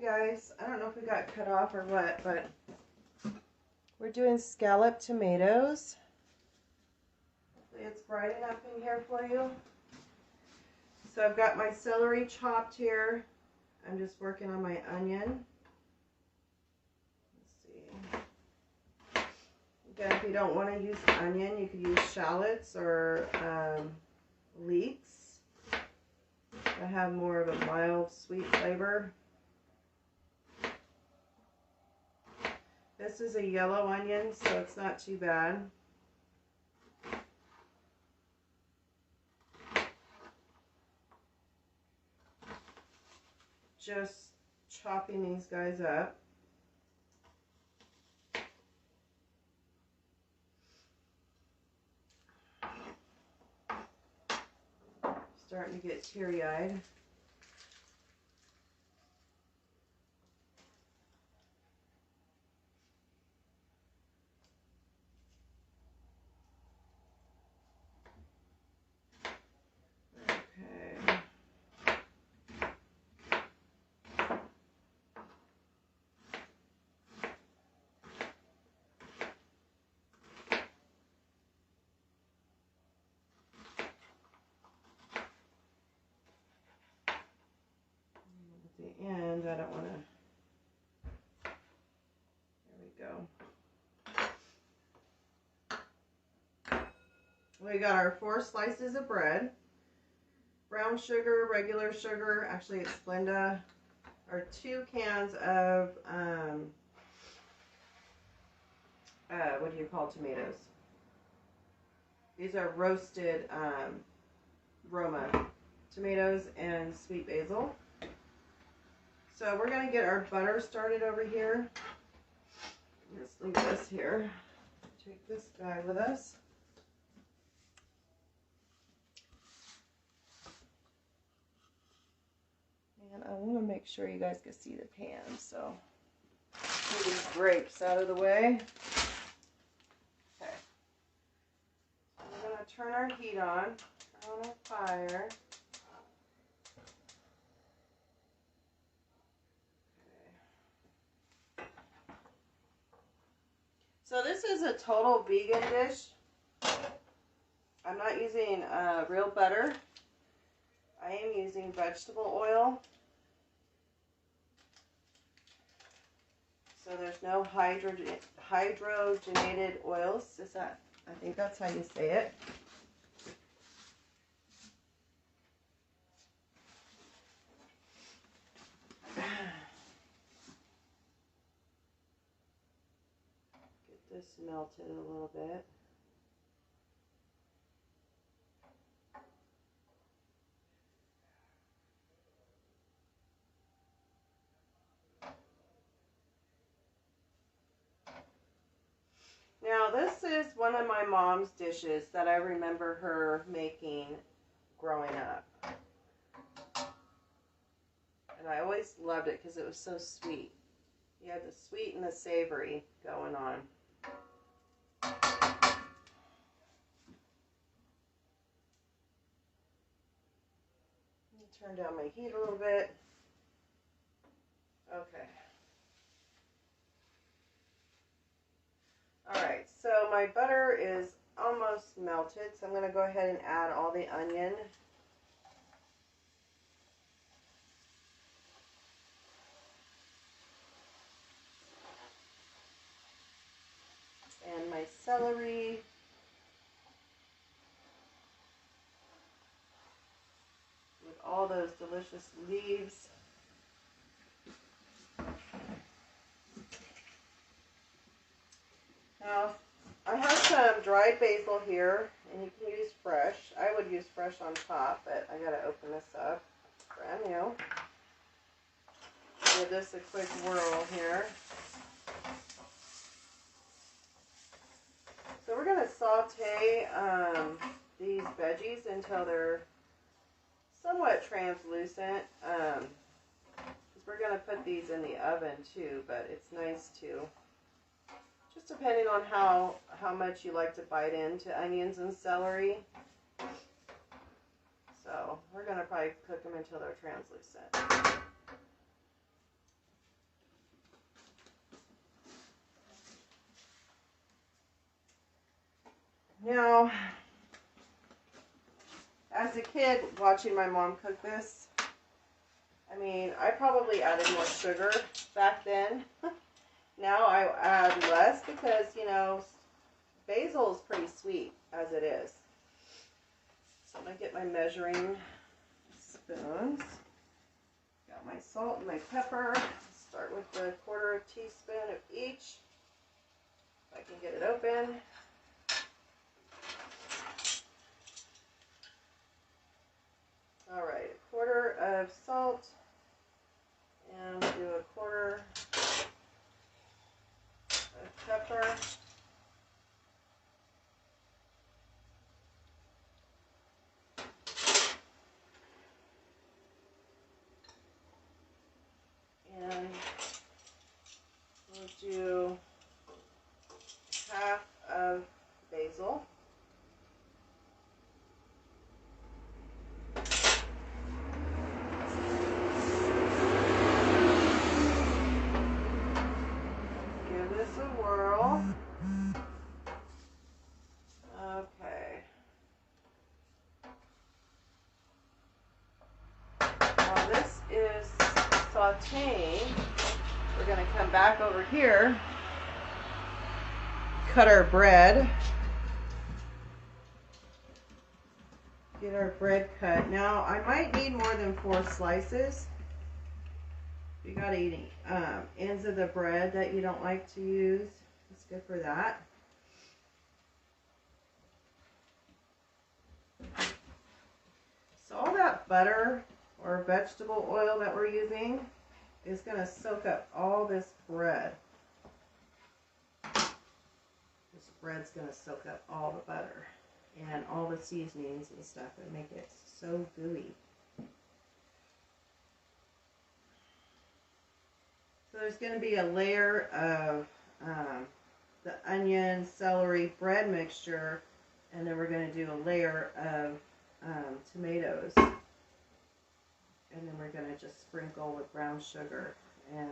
Guys, I don't know if we got cut off or what, but we're doing scalloped tomatoes. Hopefully it's bright enough in here for you. So I've got my celery chopped here. I'm just working on my onion. Let's see. Again, if you don't want to use onion, you could use shallots or leeks. I have more of a mild sweet flavor. This is a yellow onion, so it's not too bad. Just chopping these guys up. Starting to get teary-eyed. And I don't want to, there we go. We got our 4 slices of bread, brown sugar, regular sugar, actually it's Splenda, our 2 cans of, what do you call tomatoes? These are roasted Roma tomatoes and sweet basil. So we're going to get our butter started over here. Let's leave this here. Take this guy with us. And I want to make sure you guys can see the pan. So move these grapes out of the way. Okay. So we're going to turn our heat on our fire. So this is a total vegan dish. I'm not using real butter. I am using vegetable oil. So there's no hydrogenated oils. Is that? I think that's how you say it. This melted a little bit. Now this is one of my mom's dishes that I remember her making growing up. And I always loved it because it was so sweet. You had the sweet and the savory going on. Turn down my heat a little bit. Okay. Alright, so my butter is almost melted, so I'm going to go ahead and add all the onion. And my celery. With all those delicious leaves. Now, I have some dried basil here, and you can use fresh. I would use fresh on top, but I gotta open this up. It's brand new. Give this a quick whirl here. So we're gonna saute these veggies until they're somewhat translucent. Because we're gonna put these in the oven too, but it's nice to. Just depending on how much you like to bite into onions and celery. So we're going to probably cook them until they're translucent. Now, as a kid watching my mom cook this, I mean, I probably added more sugar back then. Now I add less because, you know, basil is pretty sweet as it is. So I'm going to get my measuring spoons. Got my salt and my pepper. Start with the 1/4 teaspoon of each. If I can get it open. All right, 1/4 of salt, and do a 1/4 of pepper. And we'll do 1/2 of basil. Give this a whirl. Okay. While this is sauteing, we're going to come back over here, cut our bread, get our bread cut. Now, I might need more than 4 slices. You got any ends of the bread that you don't like to use, it's good for that. So all that butter or vegetable oil that we're using is going to soak up all this bread. This bread's going to soak up all the butter and all the seasonings and stuff and make it so gooey. So there's going to be a layer of the onion, celery, bread mixture, and then we're going to do a layer of tomatoes. And then we're going to just sprinkle with brown sugar and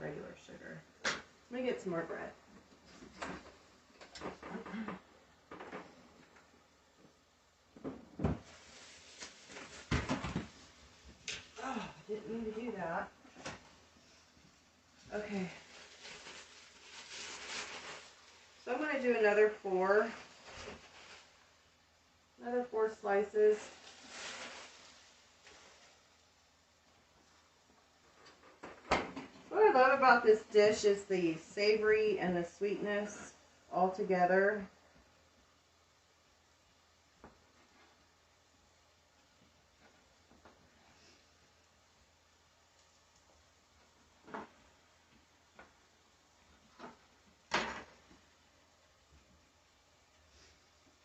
regular sugar. Let me get some more bread. Oh, didn't mean to do that. Okay. So I'm going to do another 4 slices. What I love about this dish is the savory and the sweetness all together.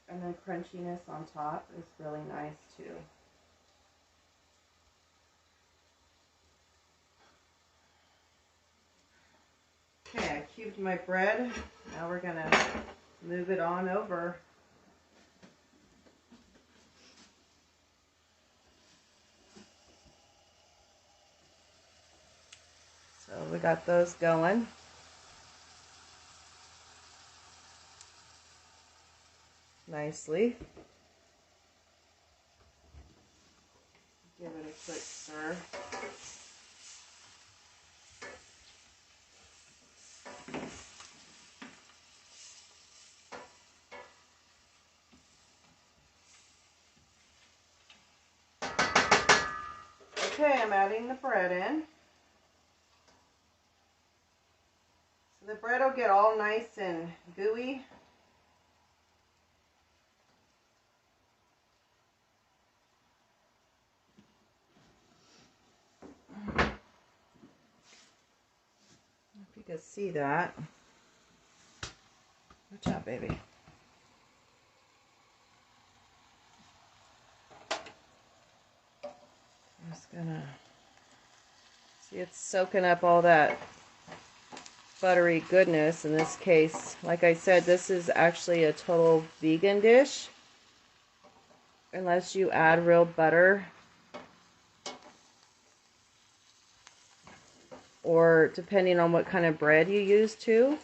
And then crunchiness on top is really nice too. Okay, I cubed my bread. Now we're going to move it on over. So we got those going. Nicely. Give it a quick stir. Okay, I'm adding the bread in. So the bread will get all nice and gooey. If you can see that. Watch out, baby. I'm just gonna see, it's soaking up all that buttery goodness. In this case, like I said, this is actually a total vegan dish unless you add real butter, or depending on what kind of bread you use too.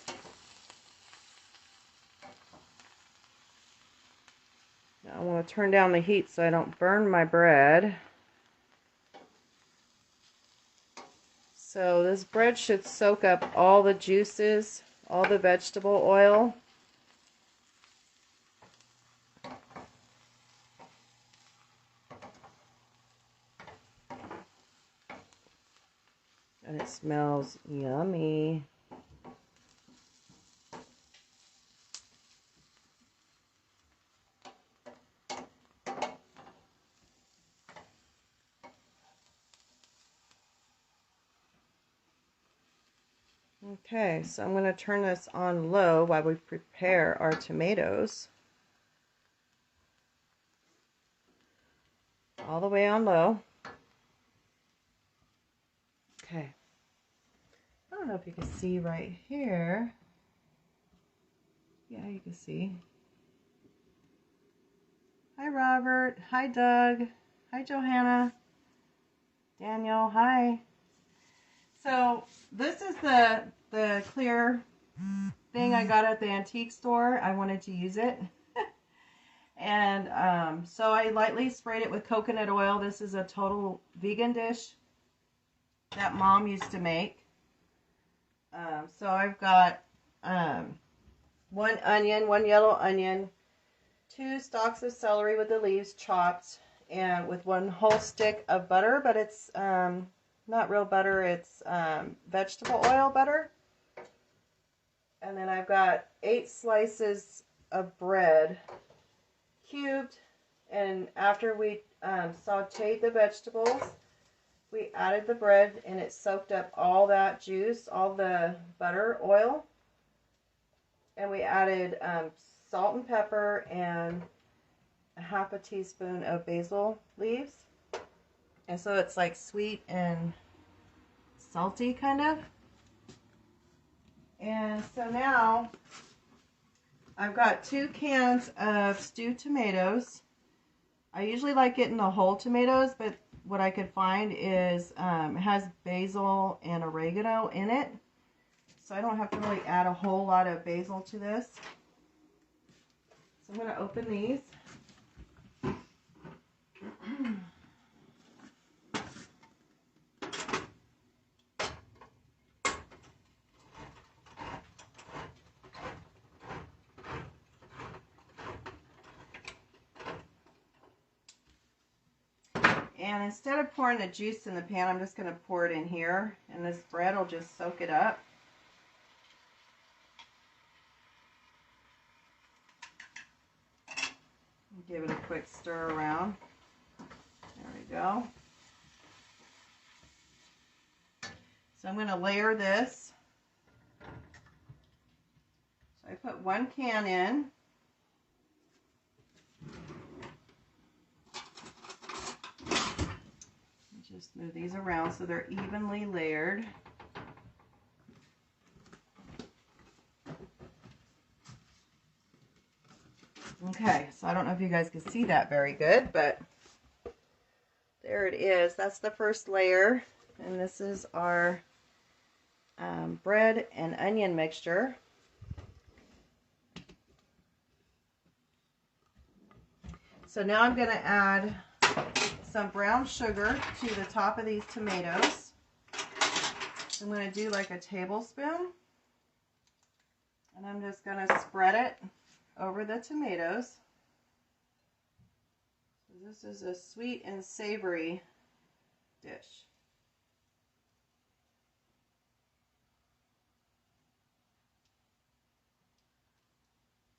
going to turn down the heat so I don't burn my bread. So this bread should soak up all the juices, all the vegetable oil. And it smells yummy. Okay, so I'm going to turn this on low while we prepare our tomatoes. All the way on low. Okay. I don't know if you can see right here. Yeah, you can see. Hi, Robert. Hi, Doug. Hi, Johanna. Daniel, hi. So this is the clear thing I got at the antique store. I wanted to use it. And so I lightly sprayed it with coconut oil. This is a total vegan dish that Mom used to make. So I've got 1 onion, 1 yellow onion, 2 stalks of celery with the leaves chopped, and with 1 whole stick of butter, but it's not real butter, it's vegetable oil butter. And then I've got 8 slices of bread, cubed, and after we sauteed the vegetables, we added the bread and it soaked up all that juice, all the butter, oil. And we added salt and pepper and a half a teaspoon of basil leaves. And so it's like sweet and salty kind of. And so now I've got 2 cans of stewed tomatoes. I usually like getting the whole tomatoes, but what I could find is it has basil and oregano in it. So I don't have to really add a whole lot of basil to this. So I'm going to open these. And instead of pouring the juice in the pan, I'm just going to pour it in here, and this bread will just soak it up. Give it a quick stir around. There we go. So I'm going to layer this. So I put 1 can in. Just move these around so they're evenly layered. Okay, so I don't know if you guys can see that very good, but there it is. That's the first layer, and this is our bread and onion mixture. So now I'm going to add some brown sugar to the top of these tomatoes. I'm going to do like a tablespoon, and I'm just going to spread it over the tomatoes. So this is a sweet and savory dish.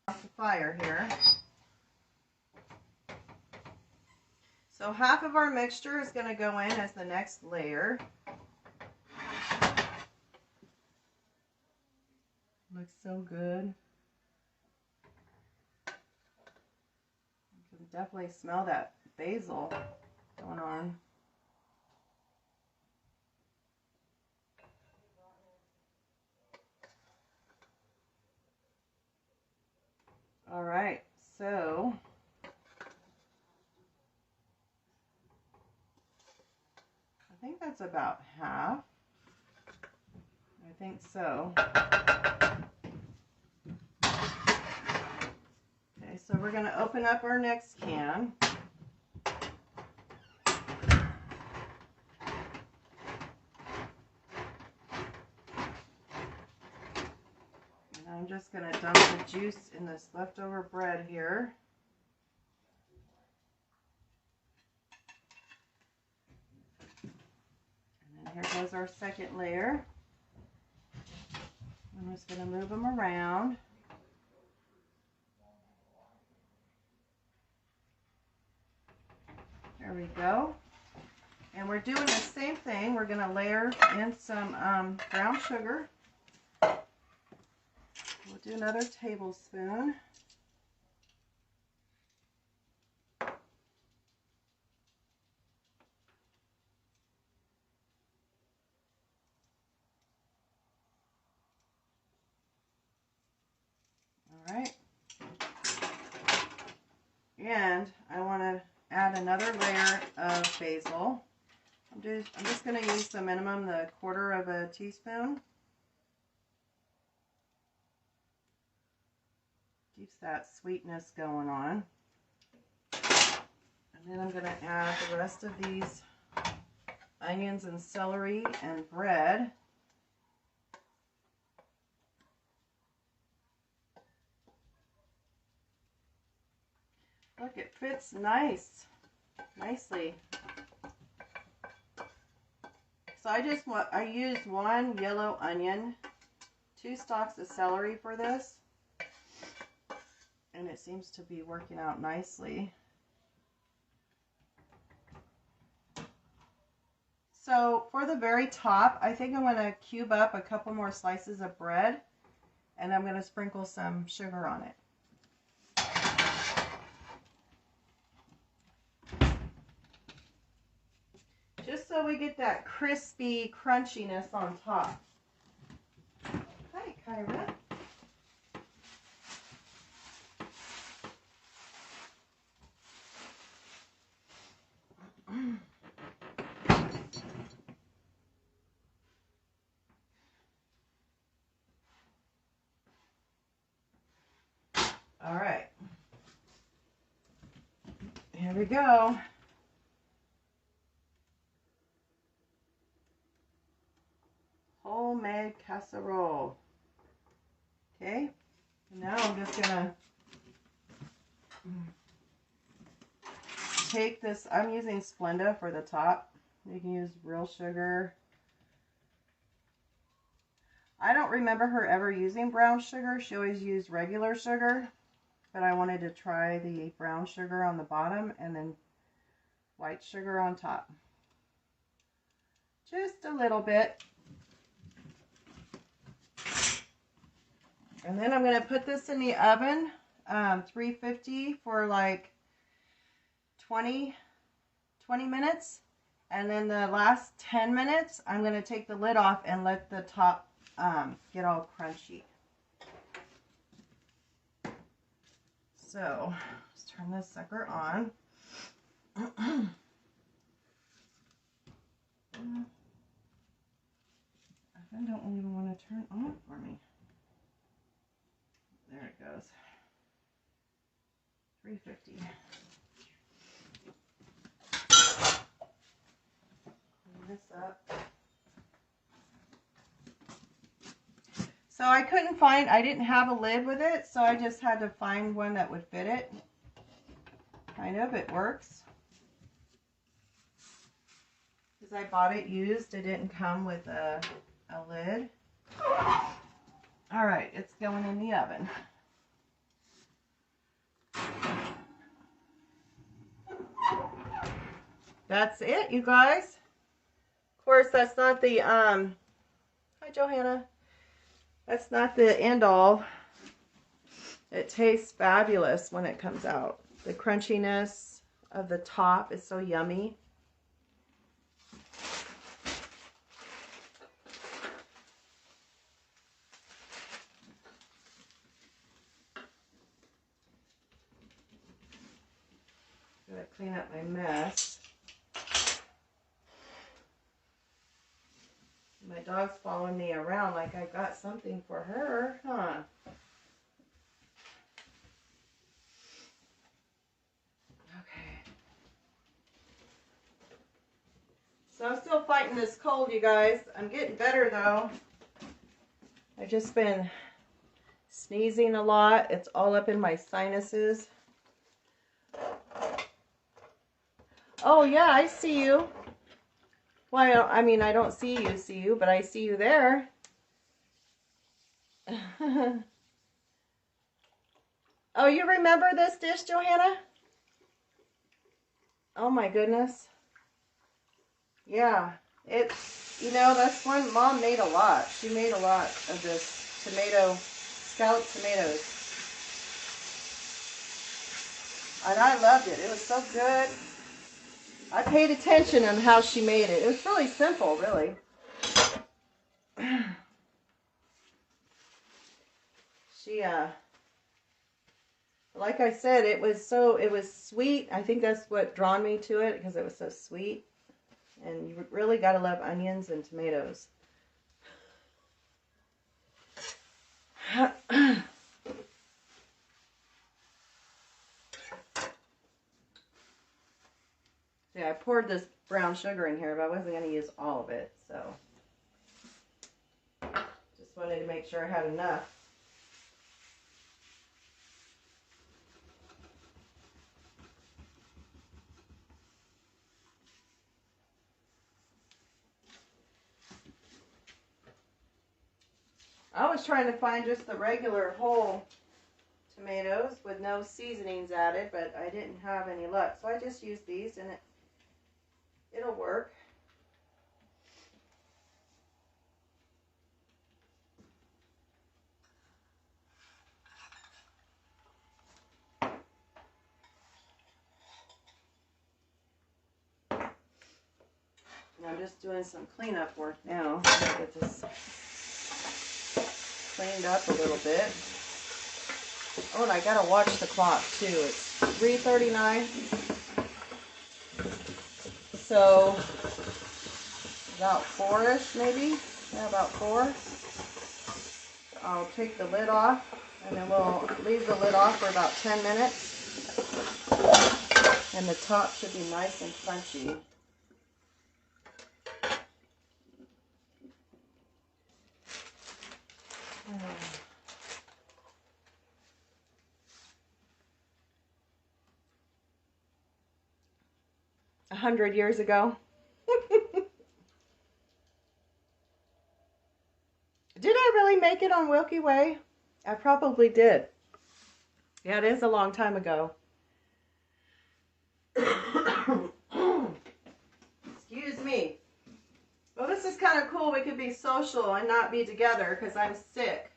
Off the fire here. So half of our mixture is going to go in as the next layer. Looks so good. You can definitely smell that basil going on. All right, so I think that's about half. I think so. Okay, So we're going to open up our next can. And I'm just going to dump the juice in this leftover bread here. And then here goes our second layer. I'm just going to move them around. There we go. And we're doing the same thing. We're going to layer in some brown sugar. We'll do another tablespoon. All right. And I want to add another layer of basil. I'm just going to use the minimum, the 1/4 teaspoon. Keeps that sweetness going on. And then I'm going to add the rest of these onions and celery and bread. Look, it fits nicely. So I used 1 yellow onion, 2 stalks of celery for this, and it seems to be working out nicely. So for the very top, I think I'm going to cube up a couple more slices of bread, and I'm going to sprinkle some sugar on it. Just so we get that crispy crunchiness on top. Hi, Kyra. All right. Here we go. Homemade casserole. Okay, and now I'm just gonna take this. I'm using Splenda for the top. You can use real sugar. I don't remember her ever using brown sugar. She always used regular sugar, but I wanted to try the brown sugar on the bottom and then white sugar on top. Just a little bit. And then I'm going to put this in the oven, 350 for like 20 minutes. And then the last 10 minutes, I'm going to take the lid off and let the top get all crunchy. So let's turn this sucker on. I don't even want to turn on for me. There it goes. 350. Clean this up. So I didn't have a lid with it, so I just had to find one that would fit it. Kind of, it works. Because I bought it used, it didn't come with a lid. All right, it's going in the oven. That's it, you guys. Of course, that's not the, hi Johanna. That's not the end all. It tastes fabulous when it comes out. The crunchiness of the top is so yummy. Gotta clean up my mess. My dog's following me around like I got something for her, huh? So I'm still fighting this cold, you guys. I'm getting better though. I've just been sneezing a lot. It's all up in my sinuses. Oh yeah, I see you. Well, I mean, I don't see you, but I see you there. Oh, you remember this dish, Johanna? Oh my goodness. Yeah, it's, you know, that's when Mom made a lot. She made a lot of this scalloped tomatoes. And I loved it. It was so good. I paid attention on how she made it. It was really simple, really. She, like I said, it was sweet. I think that's what drawn me to it, because it was so sweet. And you really got to love onions and tomatoes. Yeah, I poured this brown sugar in here, but I wasn't going to use all of it, so just wanted to make sure I had enough. I was trying to find just the regular whole tomatoes with no seasonings added, but I didn't have any luck, so I just used these, and it'll work. And I'm just doing some cleanup work now. I'll get this cleaned up a little bit. Oh, and I gotta watch the clock too. It's 3:39. So about 4-ish maybe. Yeah, about 4. I'll take the lid off, and then we'll leave the lid off for about 10 minutes. And the top should be nice and crunchy. 100 years ago. Did I really make it on Wilkie Way? I probably did. Yeah, it is a long time ago. Excuse me. Well, this is kind of cool. We could be social and not be together because I'm sick.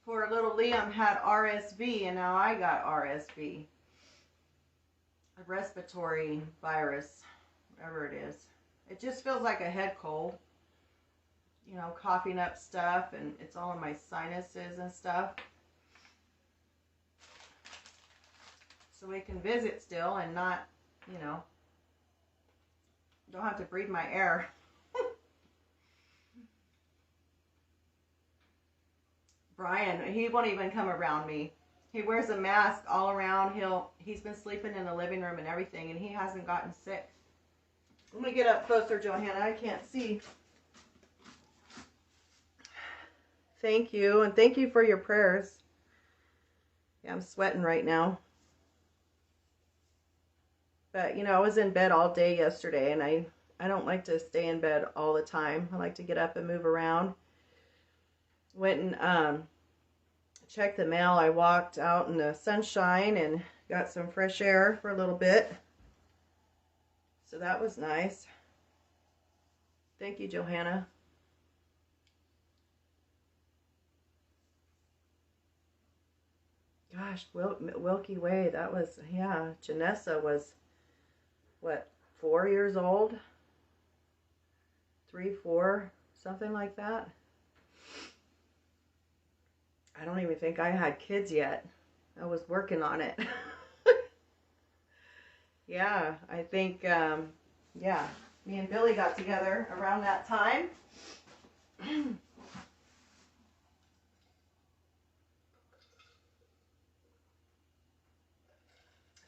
Poor little Liam had RSV, and now I got RSV. A respiratory virus, whatever it is. It just feels like a head cold. You know, coughing up stuff, and it's all in my sinuses and stuff. So we can visit still and not, you know, don't have to breathe my air. Brian, he won't even come around me. He wears a mask all around. He's been sleeping in the living room and everything, and he hasn't gotten sick. Let me get up closer, Johanna. I can't see. Thank you, and thank you for your prayers. Yeah, I'm sweating right now. But, you know, I was in bed all day yesterday, and I don't like to stay in bed all the time. I like to get up and move around. Went and checked the mail. I walked out in the sunshine and got some fresh air for a little bit. So that was nice. Thank you, Johanna. Gosh, Wilkie Way, that was, yeah, Janessa was, what, 4 years old? 3, 4, something like that. I don't even think I had kids yet. I was working on it. Yeah, I think, yeah, me and Billy got together around that time.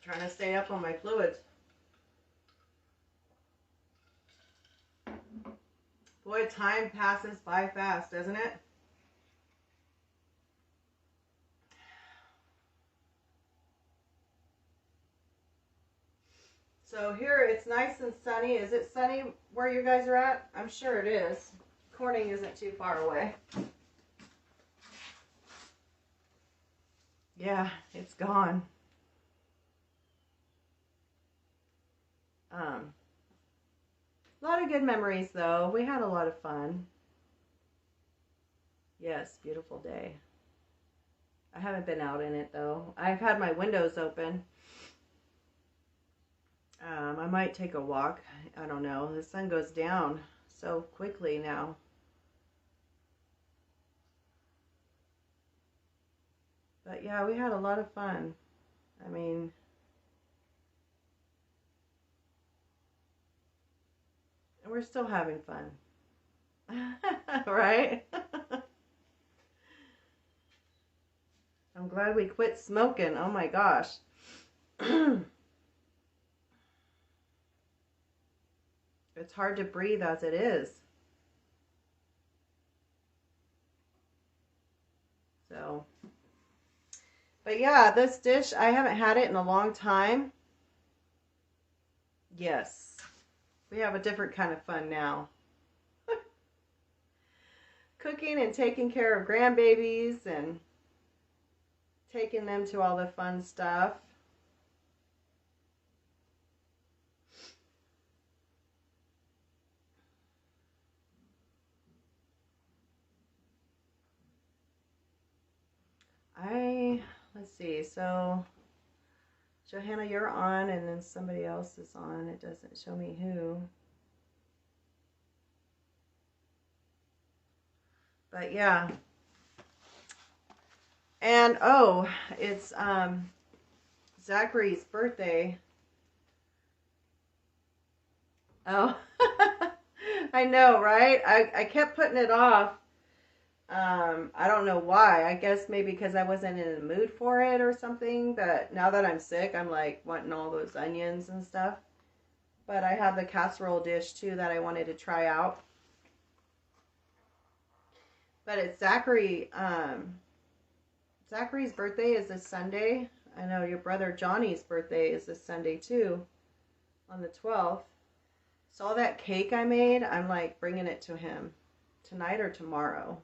Trying to stay up on my fluids. Boy, time passes by fast, doesn't it? So here it's nice and sunny. Is it sunny where you guys are at? I'm sure it is. Corning isn't too far away. Yeah, it's gone. A lot of good memories though. We had a lot of fun. Yes, beautiful day. I haven't been out in it though. I've had my windows open. I might take a walk. I don't know. The sun goes down so quickly now. But yeah, we had a lot of fun. I mean, we're still having fun. Right? I'm glad we quit smoking. Oh my gosh. It's hard to breathe as it is. So, but yeah, this dish, I haven't had it in a long time. Yes, we have a different kind of fun now. Cooking and taking care of grandbabies and taking them to all the fun stuff. Let's see, so Johanna, you're on, and then somebody else is on. It doesn't show me who. But yeah. And oh, it's Zachary's birthday. Oh, I know, right? I kept putting it off. I don't know why. I guess maybe because I wasn't in the mood for it or something. But now that I'm sick, I'm like wanting all those onions and stuff. But I have the casserole dish too that I wanted to try out. But it's Zachary. Zachary's birthday is this Sunday. I know your brother Johnny's birthday is this Sunday too, on the 12th. So all that cake I made, I'm like bringing it to him tonight or tomorrow.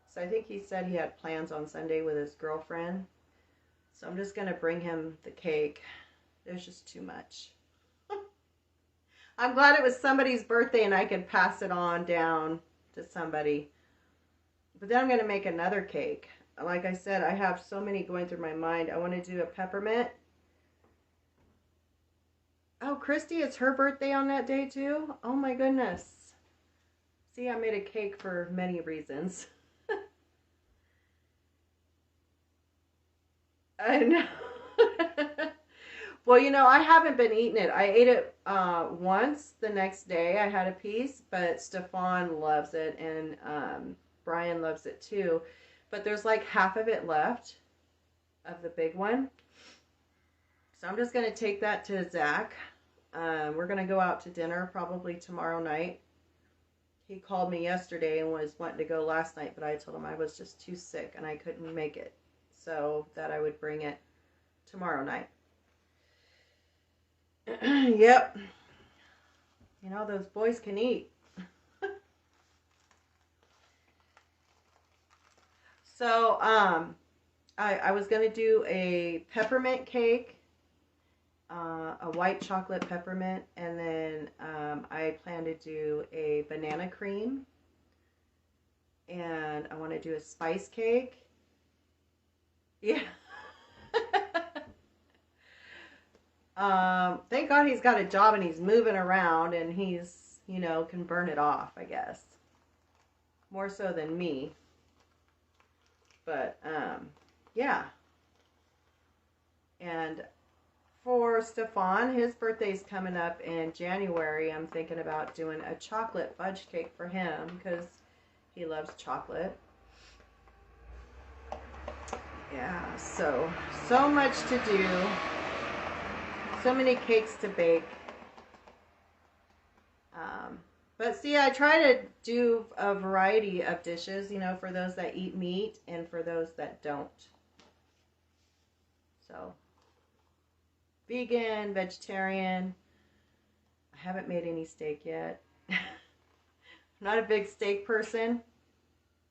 So I think he said he had plans on Sunday with his girlfriend. So I'm just going to bring him the cake. There's just too much. I'm glad it was somebody's birthday and I could pass it on down to somebody. But then I'm going to make another cake. Like I said, I have so many going through my mind. I want to do a peppermint. Oh, Christy, it's her birthday on that day too? Oh my goodness. See, I made a cake for many reasons. I know. Well, you know, I haven't been eating it. I ate it once the next day. I had a piece, but Stefan loves it and Brian loves it too. But there's like half of it left of the big one. So I'm just going to take that to Zach. We're going to go out to dinner probably tomorrow night. He called me yesterday and was wanting to go last night, but I told him I was just too sick and I couldn't make it. So that I would bring it tomorrow night. Yep. You know, those boys can eat. So, I was going to do a peppermint cake, a white chocolate peppermint, and then I plan to do a banana cream, and I want to do a spice cake. Yeah. Thank God he's got a job and he's moving around and he's, you know, can burn it off, I guess. More so than me. But, yeah. And for Stefan, his birthday's coming up in January. I'm thinking about doing a chocolate fudge cake for him because he loves chocolate. Yeah, so much to do. So many cakes to bake. But But see, I try to do a variety of dishes, you know, for those that eat meat and for those that don't. So, vegan, vegetarian. I haven't made any steak yet. I'm not a big steak person,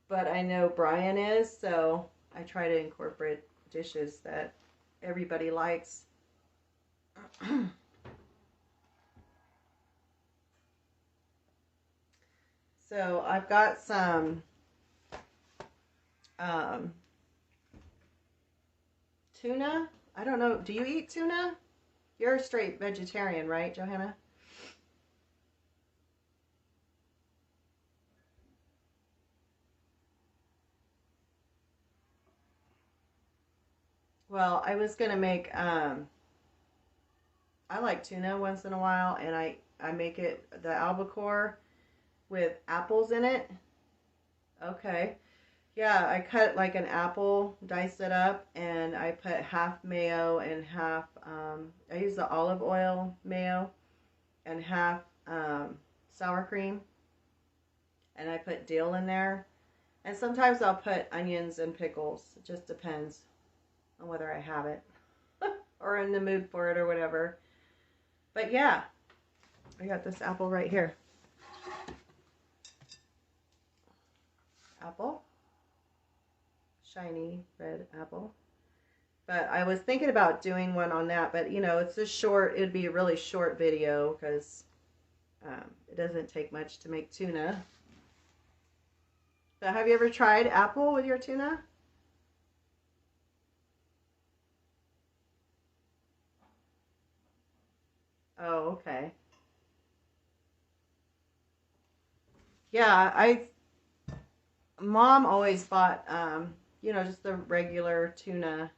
but I know Brian is, so I try to incorporate dishes that everybody likes. So I've got some tuna. I don't know. Do you eat tuna? You're a straight vegetarian, right, Johanna? Well, I was going to make, I like tuna once in a while, and I make it, the albacore, with apples in it. Okay. Yeah, I cut like an apple, dice it up, and I put half mayo and half, I use the olive oil mayo, and half sour cream. And I put dill in there. And sometimes I'll put onions and pickles. It just depends on whether I have it or in the mood for it or whatever. But yeah, I got this apple right here. Apple. Shiny red apple. But I was thinking about doing one on that, but you know, it's a short, it'd be a really short video because it doesn't take much to make tuna. But have you ever tried apple with your tuna? Oh, okay. Yeah, Mom always bought, you know, just the regular tuna.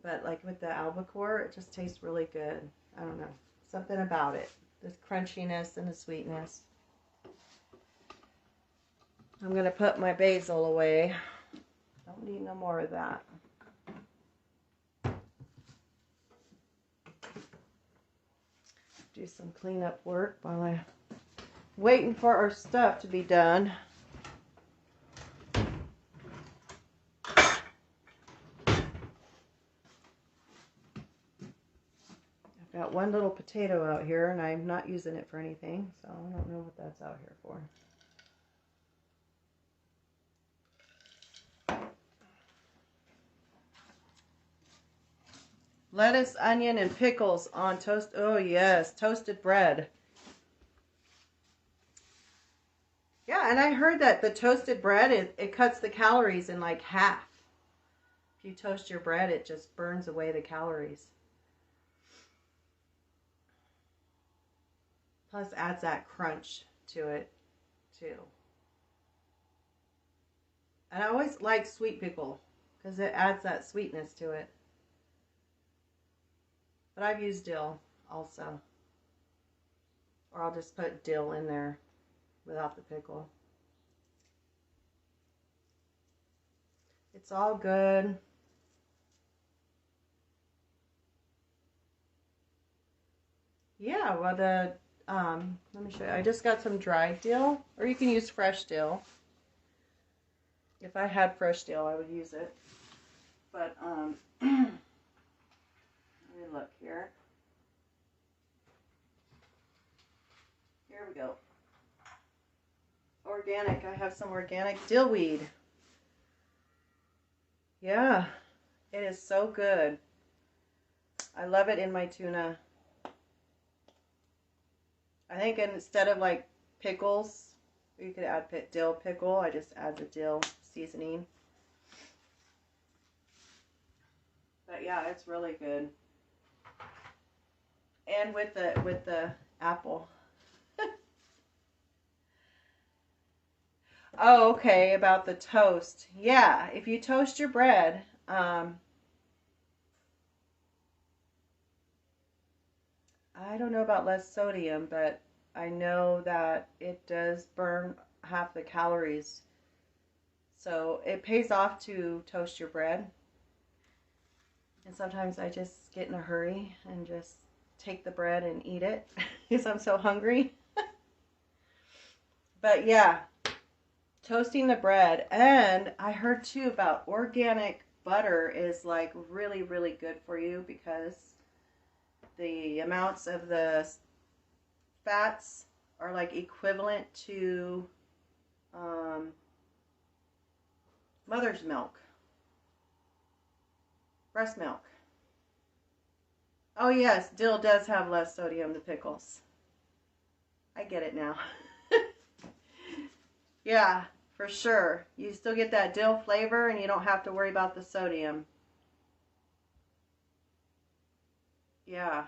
But like with the albacore, it just tastes really good. I don't know. Something about it. The crunchiness and the sweetness. I'm going to put my basil away. Don't need no more of that. Do some cleanup work while I'm waiting for our stuff to be done. I've got one little potato out here and I'm not using it for anything, so I don't know what that's out here for. Lettuce, onion, and pickles on toast. Oh yes, toasted bread. Yeah, and I heard that the toasted bread, it cuts the calories in like half. If you toast your bread, it just burns away the calories. Plus adds that crunch to it, too. And I always like sweet pickle, because it adds that sweetness to it. But I've used dill also. Or I'll just put dill in there without the pickle. It's all good. Yeah, well let me show you. I just got some dried dill, or you can use fresh dill. If I had fresh dill, I would use it. But let me look here. Here we go. Organic. I have some organic dill weed. Yeah, it is so good. I love it in my tuna. I think instead of like pickles, you could add dill pickle. I just add the dill seasoning. But yeah, it's really good. And with the apple. Oh, okay, about the toast. Yeah, if you toast your bread, I don't know about less sodium, but I know that it does burn half the calories. So it pays off to toast your bread. And sometimes I just get in a hurry and just take the bread and eat it because I'm so hungry. But yeah, toasting the bread. And I heard too about organic butter is like really, really good for you because the amounts of the fats are like equivalent to mother's milk, breast milk. Oh yes, dill does have less sodium than pickles. I get it now. Yeah, for sure. You still get that dill flavor and you don't have to worry about the sodium. Yeah.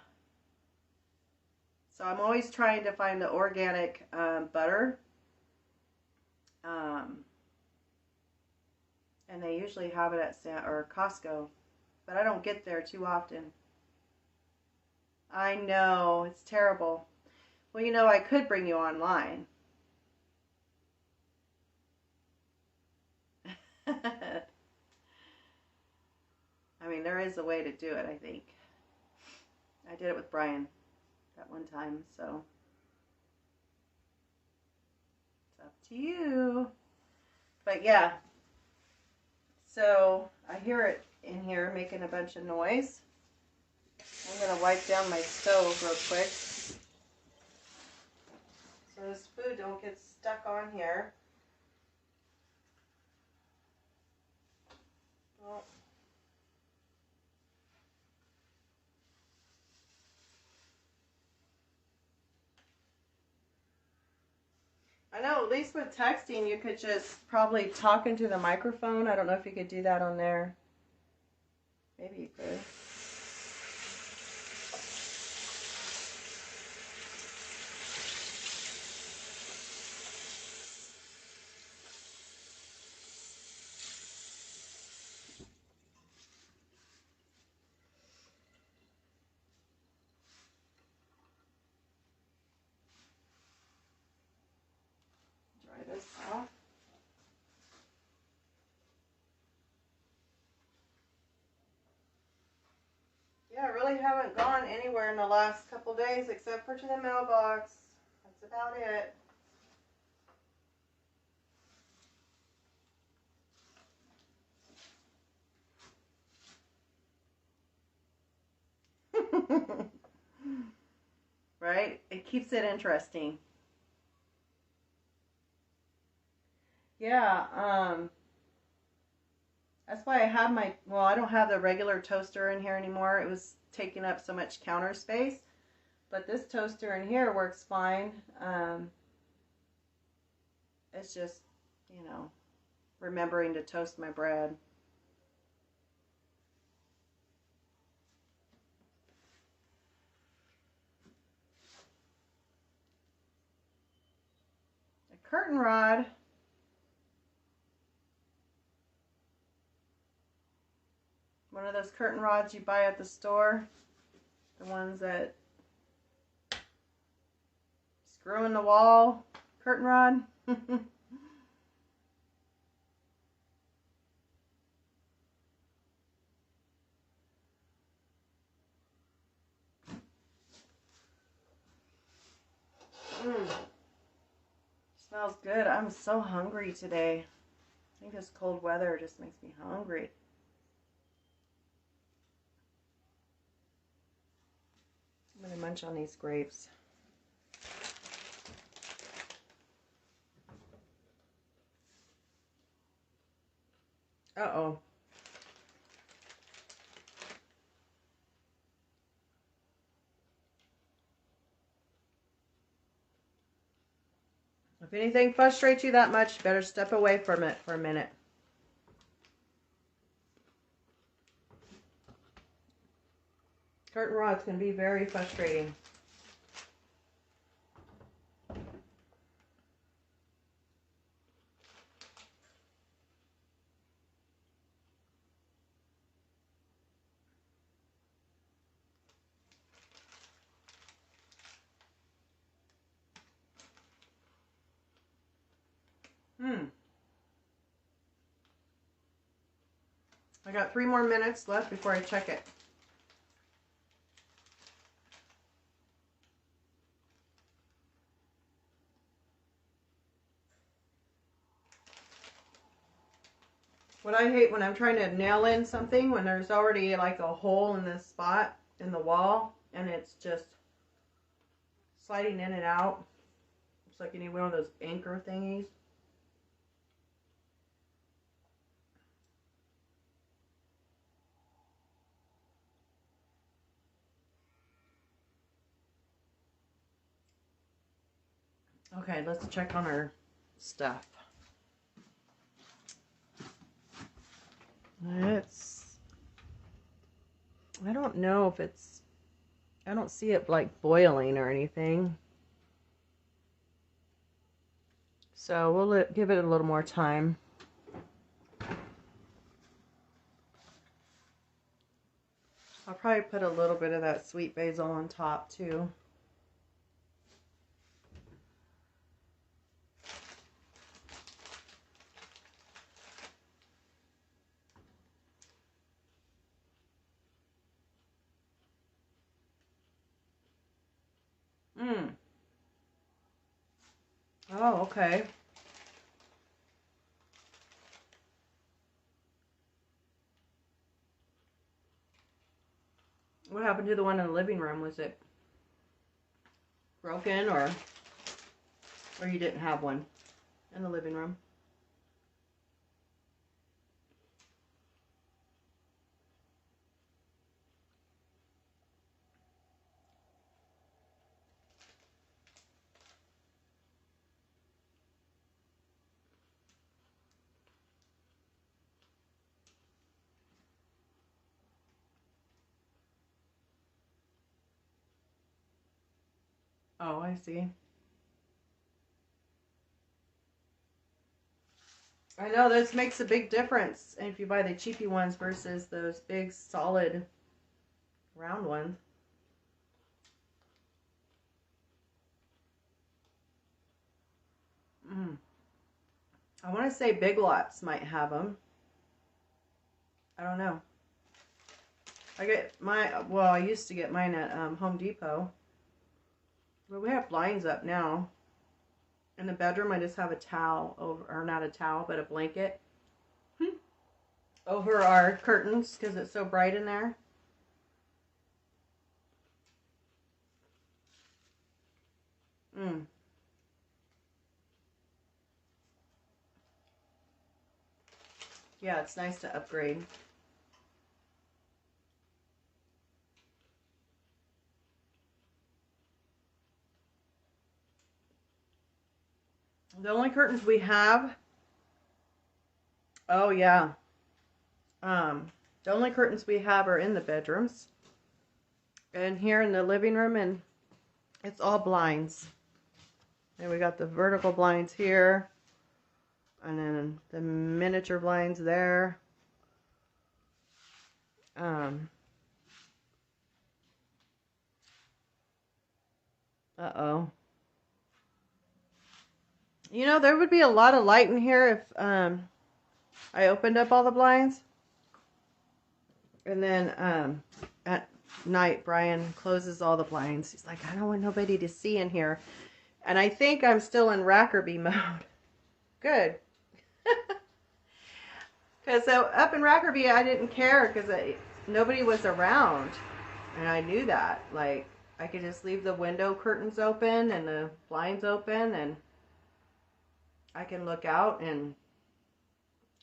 So I'm always trying to find the organic butter. And they usually have it at Costco. But I don't get there too often. I know, it's terrible. Well, you know, I could bring you online. I mean, there is a way to do it, I think. I did it with Brian that one time, so it's up to you. But yeah, so I hear it in here making a bunch of noise. I'm going to wipe down my stove real quick so this food don't get stuck on here. Well, I know, at least with texting, you could just probably talk into the microphone. I don't know if you could do that on there. Maybe you could. Dry this off. Yeah, I really haven't gone anywhere in the last couple days except for to the mailbox. That's about it. Right? It keeps it interesting. Yeah, that's why I have well, I don't have the regular toaster in here anymore. It was taking up so much counter space. But this toaster in here works fine. It's just, you know, remembering to toast my bread. A curtain rod. One of those curtain rods you buy at the store. The ones that screw in the wall. Curtain rod. Smells good. I'm so hungry today. I think this cold weather just makes me hungry. I'm going to munch on these grapes. Uh-oh. If anything frustrates you that much, you better step away from it for a minute. Curtain rods can be very frustrating. I got 3 more minutes left before I check it. What I hate when I'm trying to nail in something, when there's already like a hole in this spot in the wall, and it's just sliding in and out. It's like you need one of those anchor thingies. Okay, let's check on our stuff. I don't know if it's, I don't see it like boiling or anything. So we'll give it a little more time. I'll probably put a little bit of that sweet basil on top too. Oh, okay. What happened to the one in the living room? Was it broken, or you didn't have one in the living room? Oh, I see. I know this makes a big difference if you buy the cheapy ones versus those big solid round ones. I want to say Big Lots might have them. I don't know. I used to get mine at Home Depot. Well, we have blinds up now. In the bedroom, I just have a towel over, or not a towel, but a blanket over our curtains because it's so bright in there. Yeah, it's nice to upgrade. The only curtains we have, oh yeah, the only curtains we have are in the bedrooms and here in the living room, and it's all blinds. And we got the vertical blinds here, and then the miniature blinds there. Uh-oh. You know, there would be a lot of light in here if I opened up all the blinds. And then at night, Brian closes all the blinds. He's like, I don't want nobody to see in here. And I think I'm still in Rackerby mode. Good. Because so up in Rackerby, I didn't care because nobody was around. And I knew that. Like, I could just leave the window curtains open and the blinds open, and I can look out, and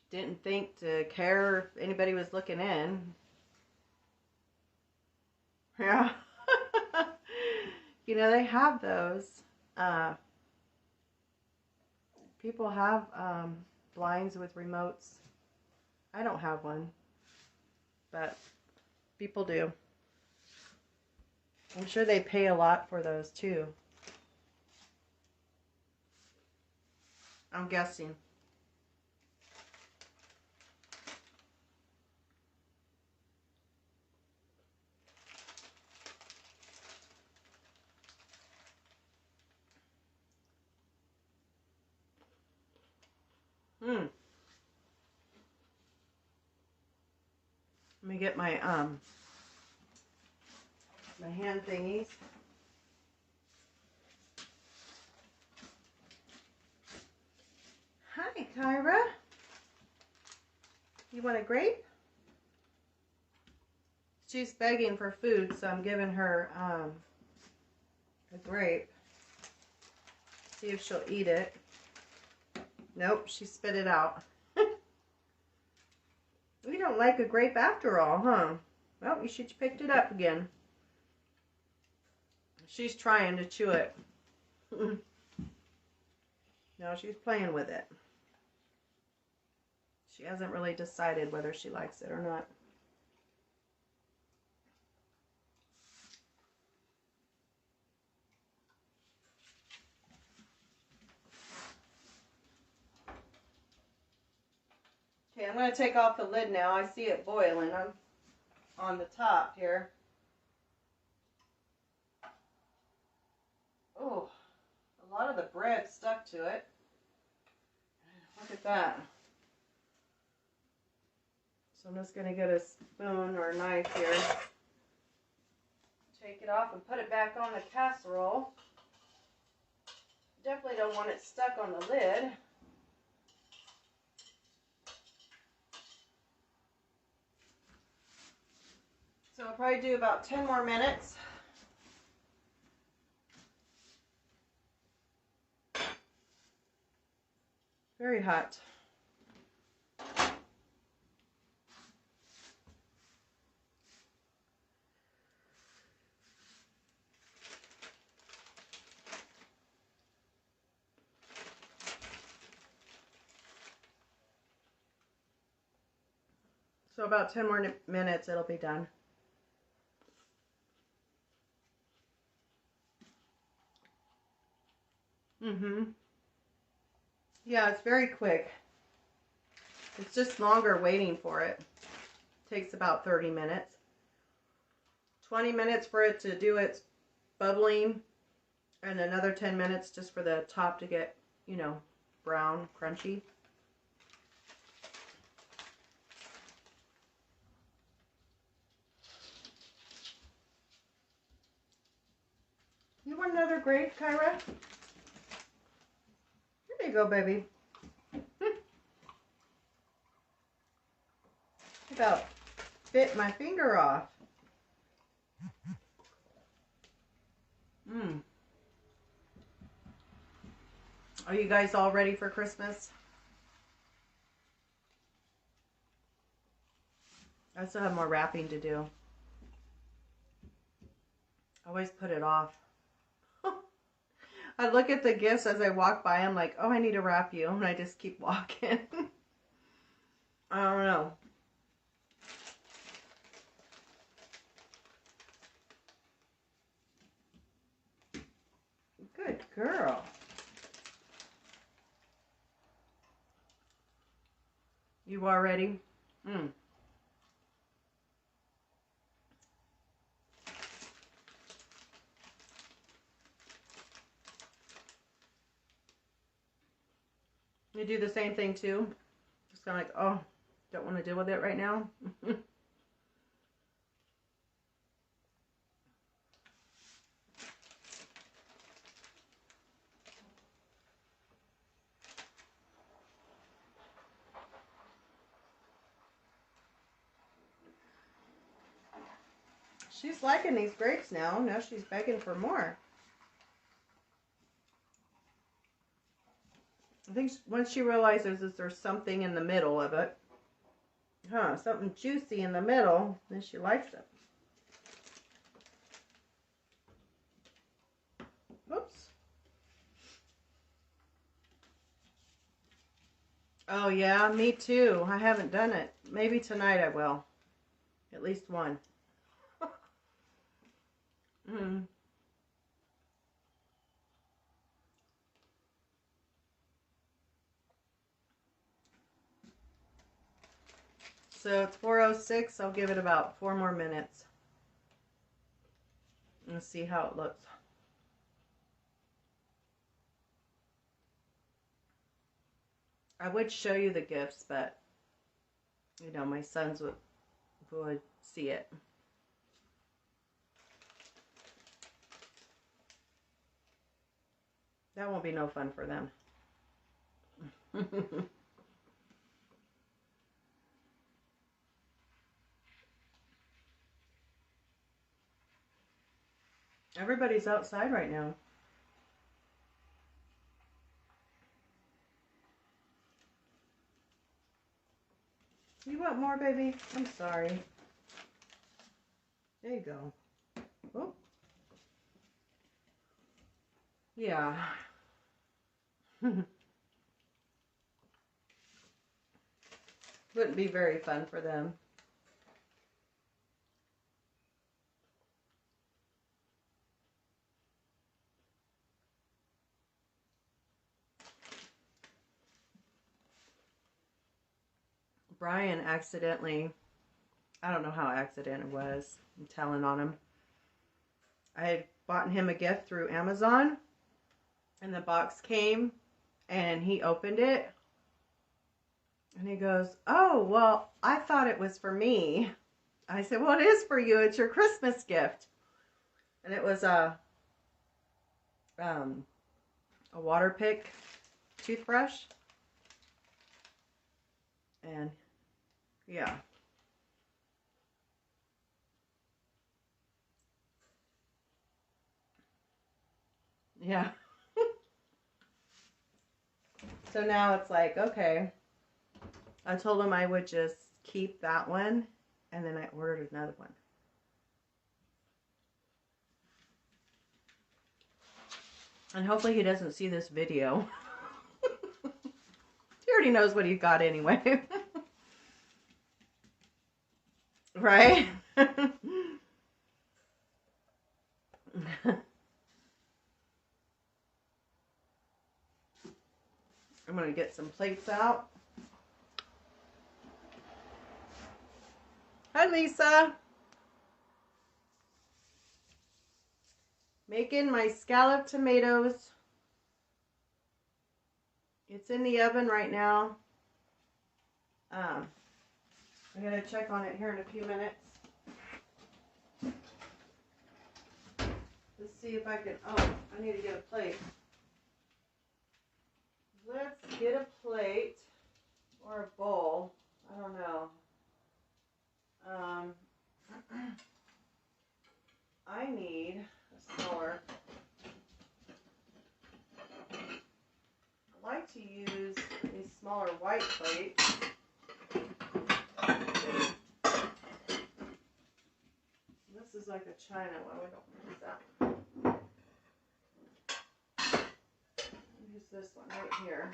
didn't think to care if anybody was looking in. Yeah. You know, they have those. People have blinds with remotes. I don't have one, but people do. I'm sure they pay a lot for those too. I'm guessing. Let me get my my hand thingies. Hi, Kyra. want a grape? She's begging for food, so I'm giving her a grape. See if she'll eat it. Nope, she spit it out. We don't like a grape after all, huh? Well, you should have picked it up again. She's trying to chew it. No, she's playing with it. She hasn't really decided whether she likes it or not. Okay, I'm going to take off the lid now. I see it boiling. I'm on the top here. Oh, a lot of the bread stuck to it. Look at that. So I'm just going to get a spoon or a knife here. Take it off and put it back on the casserole. Definitely don't want it stuck on the lid. So I'll probably do about 10 more minutes. Very hot. So about 10 more minutes, it'll be done. Yeah, it's very quick. It's just longer waiting for it. Takes about 30 minutes. 20 minutes for it to do its bubbling, and another 10 minutes just for the top to get, you know, brown, crunchy. You want another grape, Kyra? Here you go, baby. About bit my finger off. Are you guys all ready for Christmas? I still have more wrapping to do. I always put it off. I look at the gifts as I walk by. I'm like, oh, I need to wrap you. And I just keep walking. I don't know. Good girl. You are ready? You do the same thing too? Just kind of like, oh, don't want to deal with it right now. She's liking these grapes now. Now she's begging for more. I think once she realizes that there's something in the middle of it, something juicy in the middle, then she likes it. Oops. Oh yeah, me too. I haven't done it. Maybe tonight I will. At least one. So it's 4:06. I'll give it about 4 more minutes. And see how it looks. I would show you the gifts, but you know, my sons would see it. That won't be no fun for them. Everybody's outside right now. You want more, baby? I'm sorry. There you go. Oh. Yeah. Wouldn't be very fun for them. Brian accidentally, I don't know how accident it was, I'm telling on him. I had bought him a gift through Amazon, and the box came, and he opened it, and he goes, "Oh, well, I thought it was for me." I said, "Well, it is for you. It's your Christmas gift." And it was a water pick toothbrush. And yeah. Yeah. So now it's like, okay. I told him I would just keep that one, and then I ordered another one. And hopefully he doesn't see this video. He already knows what he got anyway. Right? I'm going to get some plates out. Hi, Lisa. Making my scalloped tomatoes. It's in the oven right now. I'm going to check on it here in a few minutes. Let's see if I can, oh, I need to get a plate. Let's get a plate or a bowl. I don't know. I need a smaller. I like to use these smaller white plates. This is like a China one. We don't use that. Use this one right here.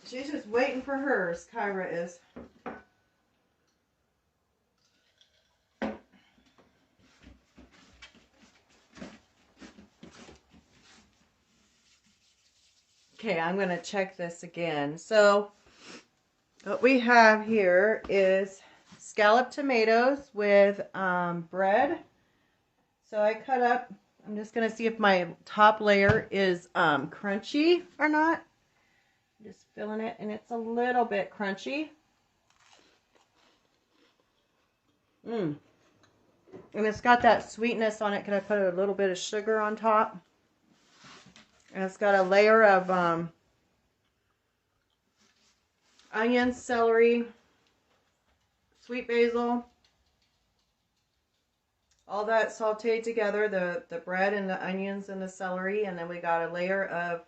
She's just waiting for hers, Kyra is. Okay, I'm going to check this again. So, what we have here is scalloped tomatoes with bread. So I cut up, I'm just going to see if my top layer is crunchy or not. Just filling it, and it's a little bit crunchy. And it's got that sweetness on it. Can I put a little bit of sugar on top? And it's got a layer of onion, celery, sweet basil, all that sauteed together, the bread and the onions and the celery, and then we got a layer of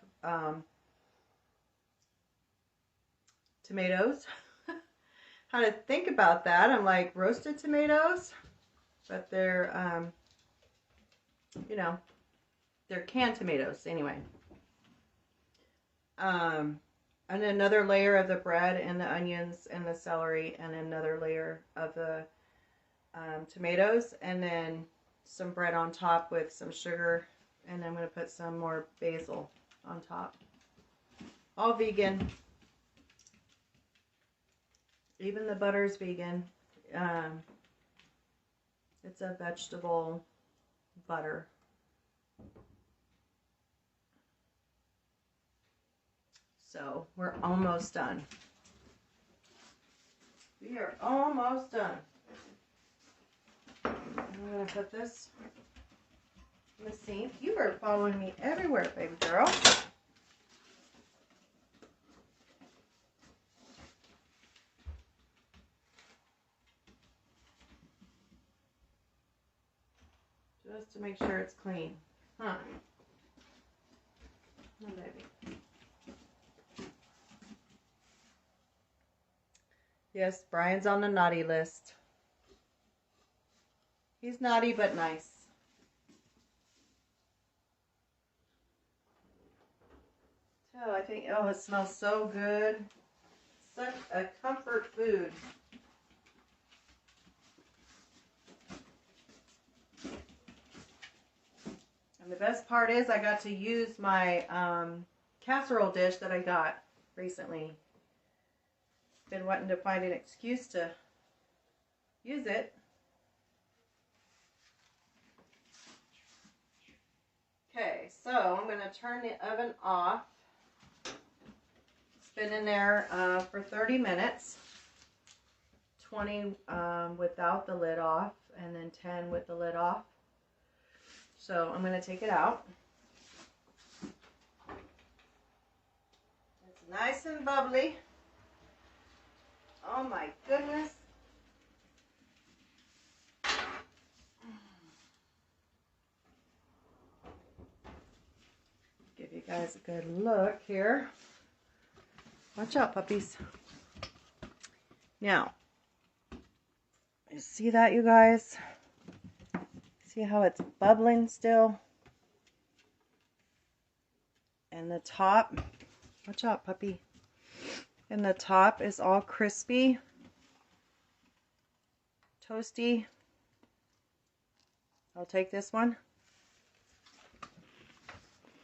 tomatoes. How to think about that? I'm like, roasted tomatoes, but they're, you know, they're canned tomatoes anyway. And another layer of the bread and the onions and the celery, and another layer of the tomatoes, and then some bread on top with some sugar, and I'm going to put some more basil on top. All vegan. Even the butter's vegan. It's a vegetable butter. So we're almost done. We are almost done. I'm going to put this in the sink. You are following me everywhere, baby girl. Just to make sure it's clean. Huh. Oh, baby. Yes, Brian's on the naughty list. He's naughty but nice. So I think, oh, it smells so good. Such a comfort food. And the best part is I got to use my casserole dish that I got recently. Been wanting to find an excuse to use it. Okay, so I'm going to turn the oven off. It's been in there for 30 minutes. 20 without the lid off, and then 10 with the lid off. So I'm going to take it out. It's nice and bubbly. Oh my goodness. Give you guys a good look here. Watch out, puppies. Now, you see that, you guys? See how it's bubbling still? And the top, watch out, puppy. And the top is all crispy, toasty. I'll take this one.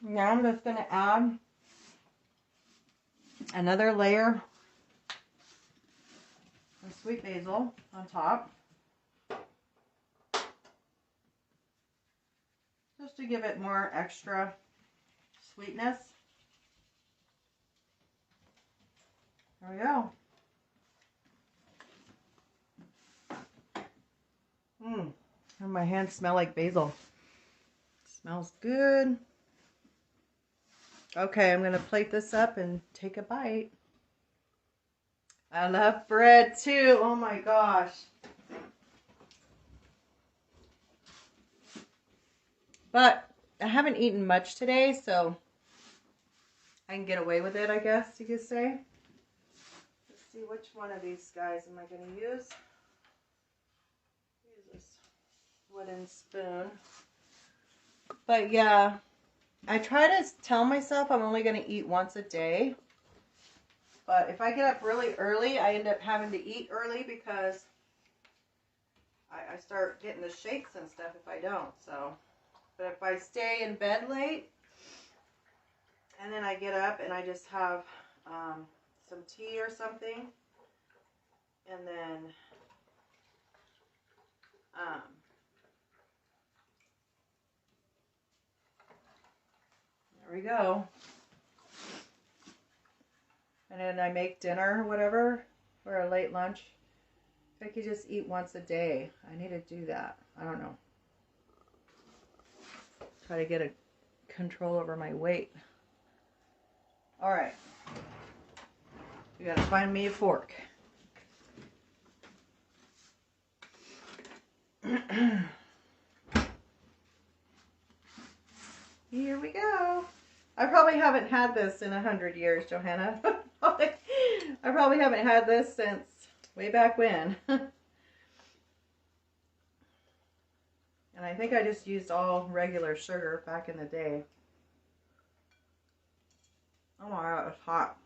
Now I'm just going to add another layer of sweet basil on top. Just to give it more extra sweetness. There we go. And my hands smell like basil. Smells good. Okay, I'm going to plate this up and take a bite. I love bread too. Oh my gosh. But I haven't eaten much today, so I can get away with it, I guess you could say. Let's see, which one of these guys am I going to use? Use this wooden spoon. But yeah, I try to tell myself I'm only going to eat once a day. But if I get up really early, I end up having to eat early because I start getting the shakes and stuff if I don't. So, but if I stay in bed late and then I get up and I just have some tea or something, and then there we go. And then I make dinner or whatever for a late lunch. If I could just eat once a day, I need to do that. I don't know. Try to get a control over my weight. All right. We gotta find me a fork. Here we go. I probably haven't had this in 100 years, Johanna. I probably haven't had this since way back when. And I think I just used all regular sugar back in the day. Oh my God, it's hot.